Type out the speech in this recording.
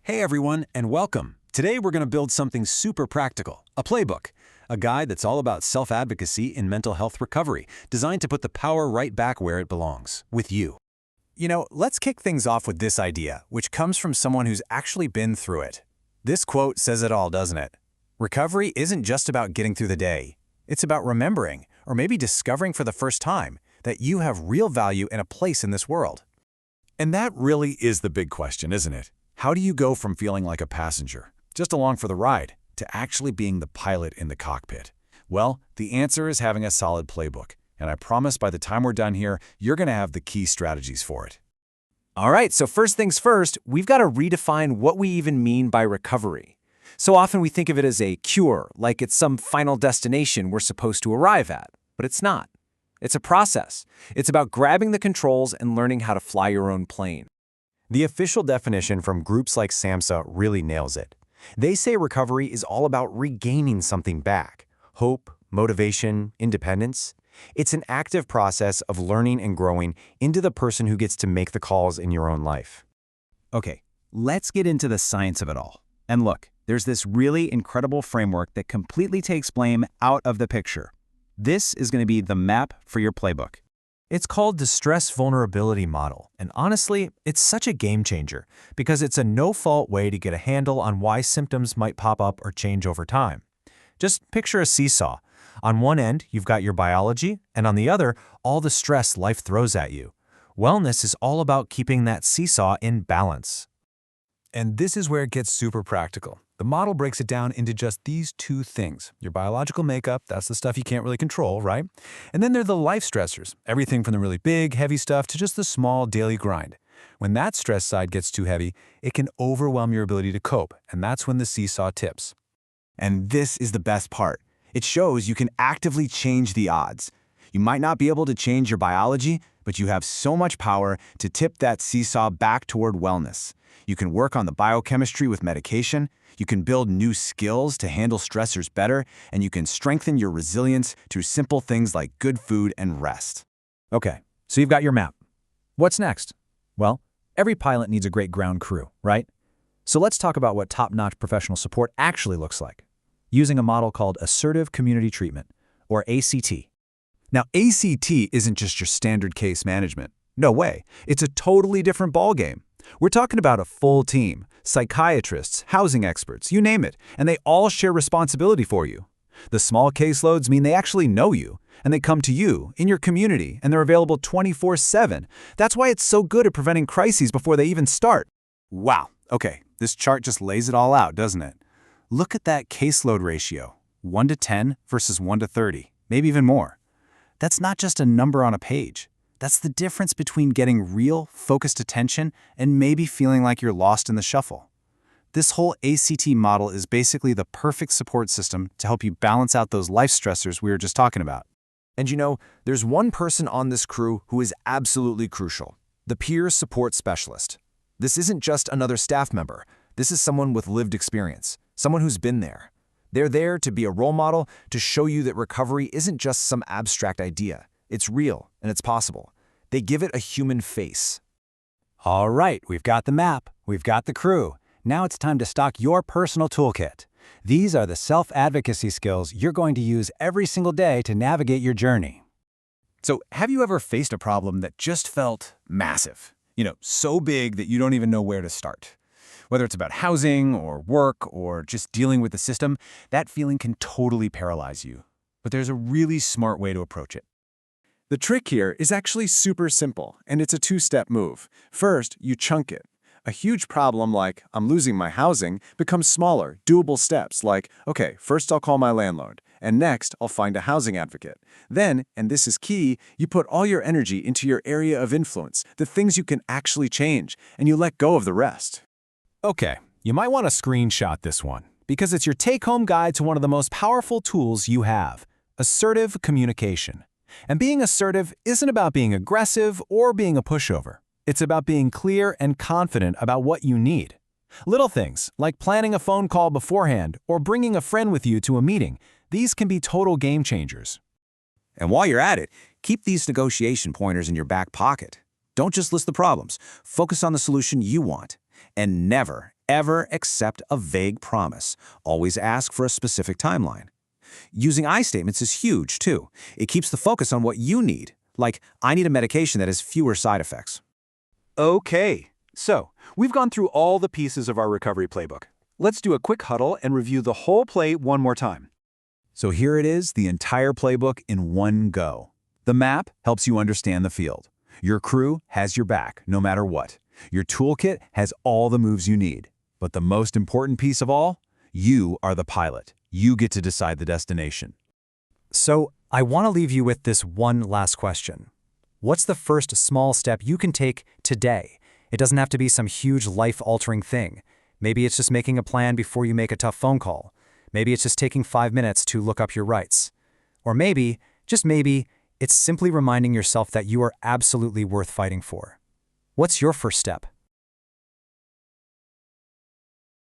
Hey everyone, and welcome. Today we're going to build something super practical, a playbook, a guide that's all about self-advocacy in mental health recovery, designed to put the power right back where it belongs, with you. Let's kick things off with this idea, which comes from someone who's actually been through it. This quote says it all, doesn't it? Recovery isn't just about getting through the day. It's about remembering, or maybe discovering for the first time, that you have real value and a place in this world. And that really is the big question, isn't it? How do you go from feeling like a passenger, just along for the ride, to actually being the pilot in the cockpit? Well, the answer is having a solid playbook, and I promise by the time we're done here, you're going to have the key strategies for it. All right, so first things first, we've got to redefine what we even mean by recovery. So often we think of it as a cure, like it's some final destination we're supposed to arrive at, but it's not. It's a process. It's about grabbing the controls and learning how to fly your own plane. The official definition from groups like SAMHSA really nails it. They say recovery is all about regaining something back: hope, motivation, independence. It's an active process of learning and growing into the person who gets to make the calls in your own life. Okay, let's get into the science of it all. And look, there's this really incredible framework that completely takes blame out of the picture. This is going to be the map for your playbook. It's called the Stress Vulnerability Model, and honestly, it's such a game changer because it's a no-fault way to get a handle on why symptoms might pop up or change over time. Just picture a seesaw. On one end, you've got your biology, and on the other, all the stress life throws at you. Wellness is all about keeping that seesaw in balance. And this is where it gets super practical. The model breaks it down into just these two things. Your biological makeup, that's the stuff you can't really control, right? And then there are the life stressors, everything from the really big, heavy stuff to just the small daily grind. When that stress side gets too heavy, it can overwhelm your ability to cope, and that's when the seesaw tips. And this is the best part. It shows you can actively change the odds. You might not be able to change your biology, but you have so much power to tip that seesaw back toward wellness. You can work on the biochemistry with medication, you can build new skills to handle stressors better, and you can strengthen your resilience through simple things like good food and rest. Okay, so you've got your map. What's next? Well, every pilot needs a great ground crew, right? So let's talk about what top-notch professional support actually looks like, using a model called Assertive Community Treatment, or ACT. Now, ACT isn't just your standard case management. No way. It's a totally different ballgame. We're talking about a full team, psychiatrists, housing experts, you name it, and they all share responsibility for you. The small caseloads mean they actually know you, and they come to you, in your community, and they're available 24/7. That's why it's so good at preventing crises before they even start. Wow, okay, this chart just lays it all out, doesn't it? Look at that caseload ratio, 1 to 10 versus 1 to 30, maybe even more. That's not just a number on a page. That's the difference between getting real, focused attention and maybe feeling like you're lost in the shuffle. This whole ACT model is basically the perfect support system to help you balance out those life stressors we were just talking about. And there's one person on this crew who is absolutely crucial: the peer support specialist. This isn't just another staff member. This is someone with lived experience, someone who's been there. They're there to be a role model, to show you that recovery isn't just some abstract idea. It's real, and it's possible. They give it a human face. All right, we've got the map, we've got the crew. Now it's time to stock your personal toolkit. These are the self-advocacy skills you're going to use every single day to navigate your journey. So, have you ever faced a problem that just felt massive? So big that you don't even know where to start? Whether it's about housing or work or just dealing with the system, that feeling can totally paralyze you. But there's a really smart way to approach it. The trick here is actually super simple, and it's a two-step move. First, you chunk it. A huge problem like, I'm losing my housing, becomes smaller, doable steps like, okay, first I'll call my landlord, and next I'll find a housing advocate. Then, and this is key, you put all your energy into your area of influence, the things you can actually change, and you let go of the rest. Okay, you might want to screenshot this one, because it's your take-home guide to one of the most powerful tools you have: assertive communication. And being assertive isn't about being aggressive or being a pushover. It's about being clear and confident about what you need. Little things, like planning a phone call beforehand or bringing a friend with you to a meeting, these can be total game changers. And while you're at it, keep these negotiation pointers in your back pocket. Don't just list the problems. Focus on the solution you want. And never, ever accept a vague promise. Always ask for a specific timeline. Using I statements is huge, too. It keeps the focus on what you need, like, I need a medication that has fewer side effects. Okay, so we've gone through all the pieces of our recovery playbook. Let's do a quick huddle and review the whole play one more time. So here it is, the entire playbook in one go. The map helps you understand the field. Your crew has your back, no matter what. Your toolkit has all the moves you need. But the most important piece of all, you are the pilot. You get to decide the destination. So, I want to leave you with this one last question. What's the first small step you can take today? It doesn't have to be some huge life-altering thing. Maybe it's just making a plan before you make a tough phone call. Maybe it's just taking 5 minutes to look up your rights. Or maybe, just maybe, it's simply reminding yourself that you are absolutely worth fighting for. What's your first step?